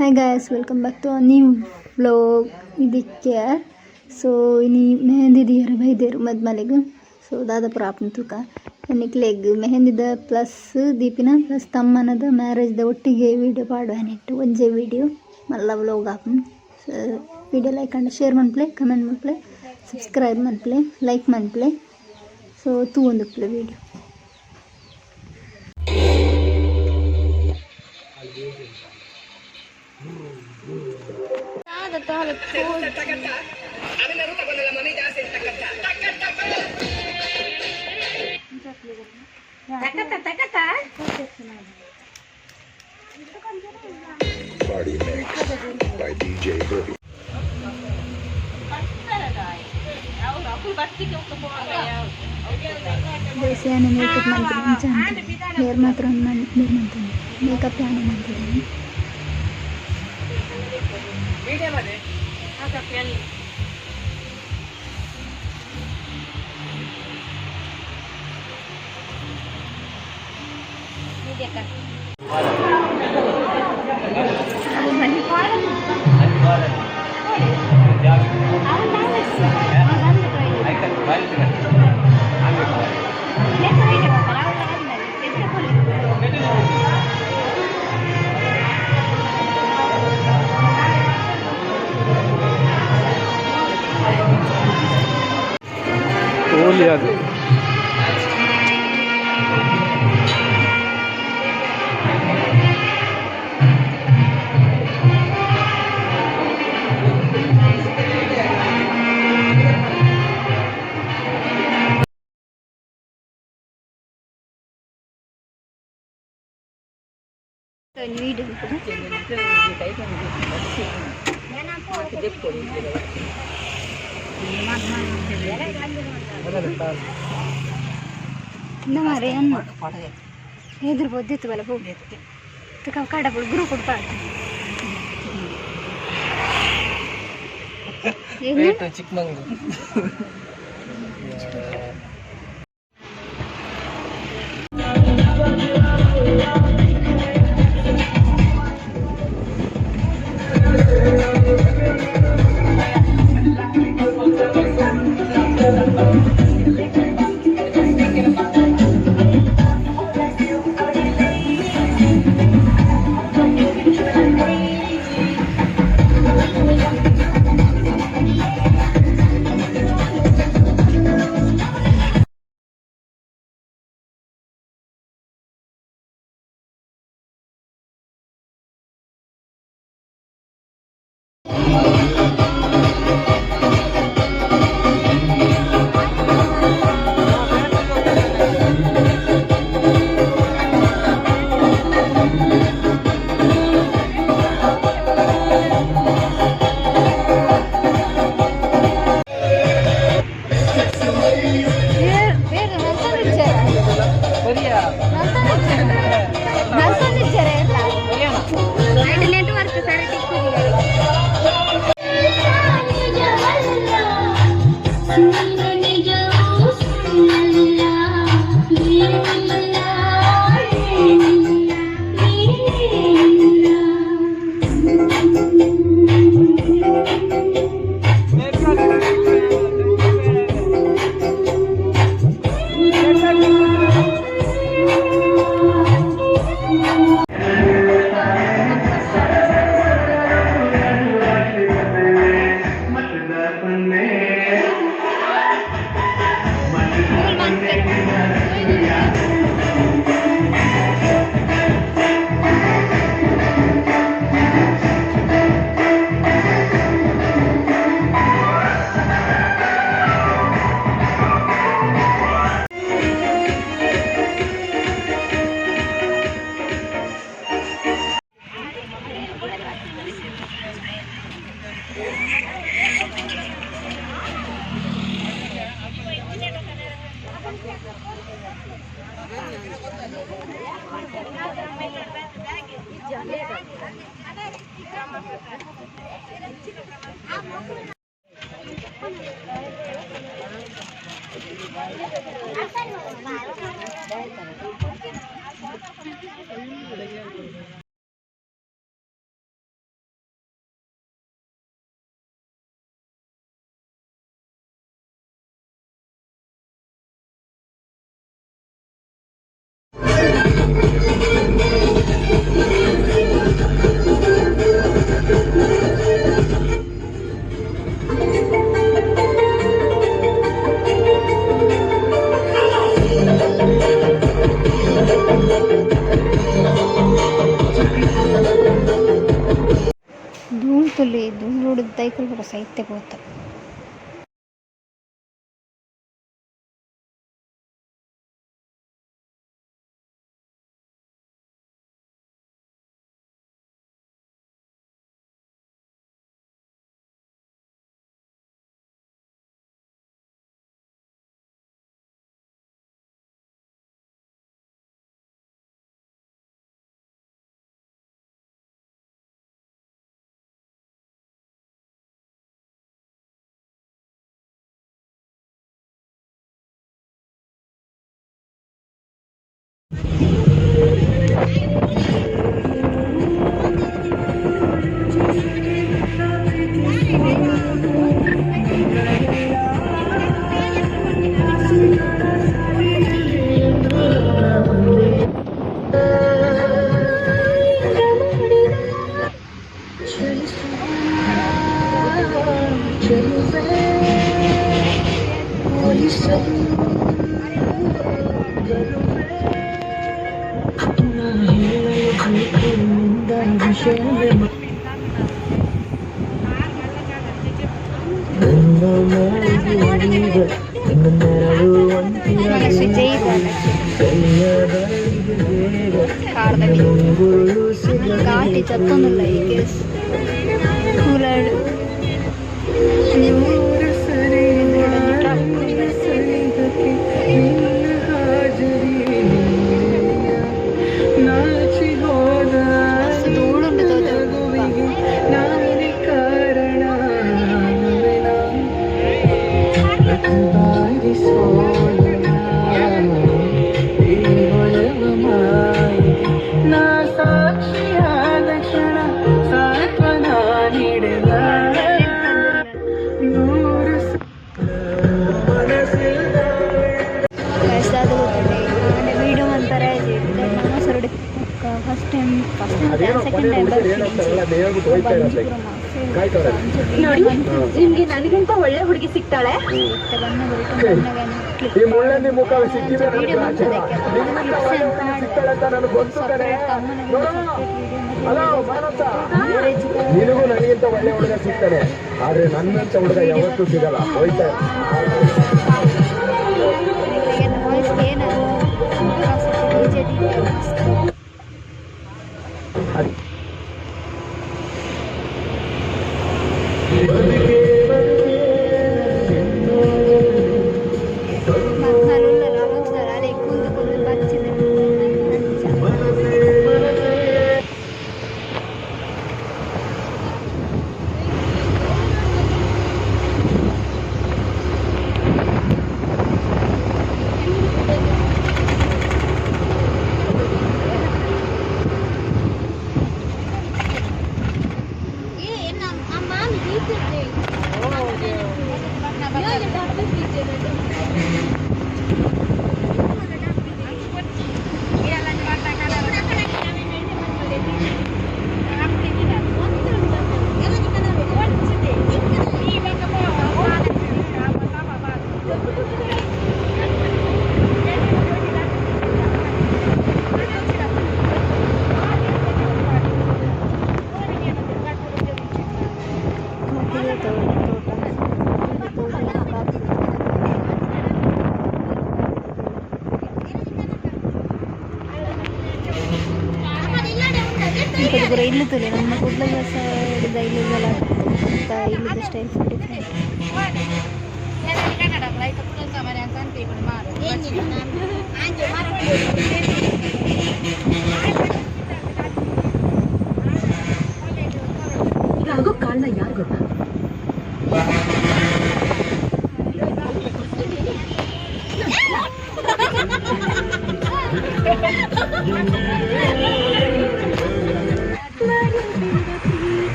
Hi guys, welcome back to a new vlog. ಇದಕ್ಕೆ so ಇನಿ ಮೆಹಂದಿ ದಿಯರ ಬೈದೇರು ಮದ್ಮಲೆಗ್ ಸೊ ದಾದಾಪುರ ಆಪನ ತೂಕ ಎನ್ನಿಕ್ಲೆಗ್ ಮೆಹಂದಿದ ಪ್ಲಸ್ ದೀಪಿನ ಪ್ಲಸ್ ತಮ್ಮನದ ಮ್ಯಾರೇಜ್ದ ಒಟ್ಟಿಗೆ ವೀಡಿಯೋ ಪಾಡುವನಿಟ್ಟು ಒಂಜೆ ವೀಡಿಯೋ ಮಲ್ಲ ವ್ಲಾಗ್ ಆಪನ್ ವೀಡಿಯೋ ಲೈಕ್ ಅಂಡ್ ಶೇರ್ ಮನ್ಪ್ಲೆ ಕಮೆಂಟ್ ಮನ್ಪ್ಲೆ ಸಬ್ಸ್ಕ್ರೈಬ್ ಮನ್ಪ್ಲೆ ಲೈಕ್ ಮನ್ಪ್ಲೆ ಸೊ ತೂ ಒಂದುಪ್ಲೆ video Party mix by DJ Boogie. ಬೇಸಿಯಾನ ಮೇಕಪ್ ಮಾಡ್ತೀನಿ ಹೇರ್ ಮಾತ್ರ ಮಾಡ್ತೀನಿ ಮೇಕಪ್ ಯಾನೆ ಮಾಡ್ತಿದ್ದೀನಿ Olhado. हमारे इधर बहुत देते वाला बहुत तो कब काटा पड़ ग्रुप पड़ पाते ये तो चिकमंगलूर ತುಲಿ ಧೂಳುಡು ದೈಕಲ್ ಕೂಡ ಸೈತೆ ಪೋತ. ಘಾಟಿ ಚತ್ತೊಂದುಲ್ಲ ಈ ಕೇಸ್ ಕೂಲಾಡು ನಿಮ್ಗೆ ನನಗಿಂತ ಒಳ್ಳೆ ಹುಡುಗಿ ಸಿಗ್ತಾಳೆ. ನಿನಗೂ ನನಗಿಂತ ಒಳ್ಳೆ ಹುಡುಗ ಸಿಗ್ತಾನೆ, ಆದ್ರೆ ನನ್ನಂತ ಹುಡುಗ ಯಾವತ್ತೂ ಸಿಗಲ್ಲ. ಹೋಯ್ತಾ ಇಲ್ಲೂ ತುಲೆ ನಮ್ಮ ಕೂದಲ ಸೈಡ್ ಇಲ್ಲಿಗೆಲ್ಲ ಅಂತ ಇಲ್ಲಿದ್ದು ಸ್ಟೈಲ್ ಡಿಫ್ರೆಂಟ್. ಇದಾಗೋ ಕಾರಣ ಯಾರು ಗೊತ್ತಾ?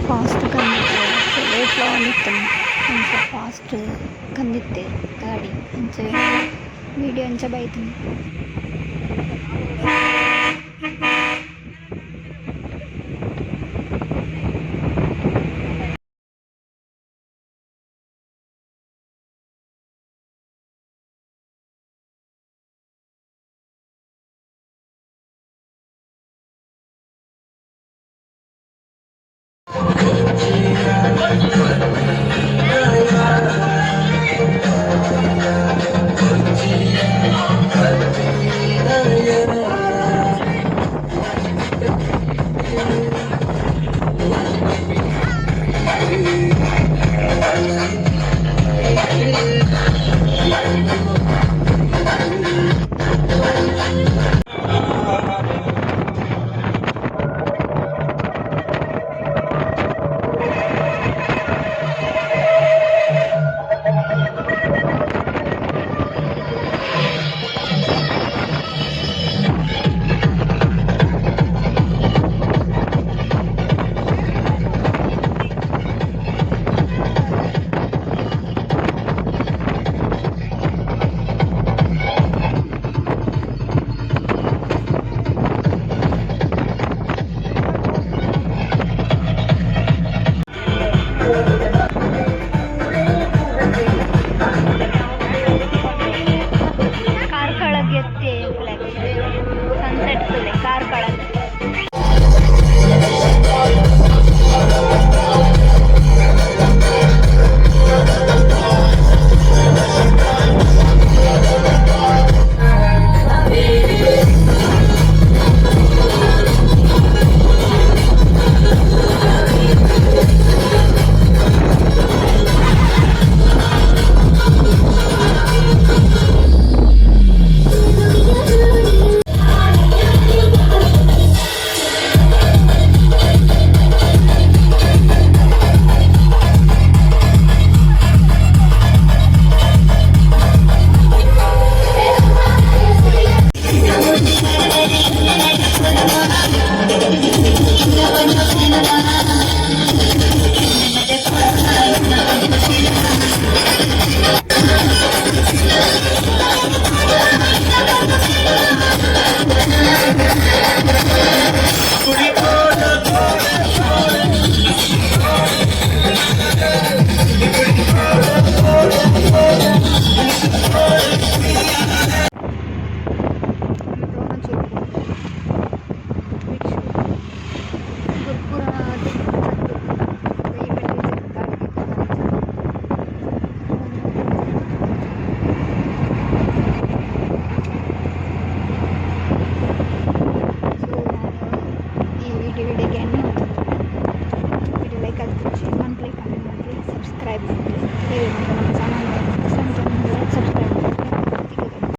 ಫಾಸ್ಟ್ ಕಂದಿತ್ತೆ ರೇಟ್ಲ ಒಂದಿತ್ತು ಅಂಚ ಫಾಸ್ಟ್ ಕಂದಿತ್ತೆ ಗಾಡಿ ಅಂಚ ವೀಡಿಯೋ ಅಂಚ ಬೈತೀನಿ. कारकळा घेते सनसेट फुले कारकळा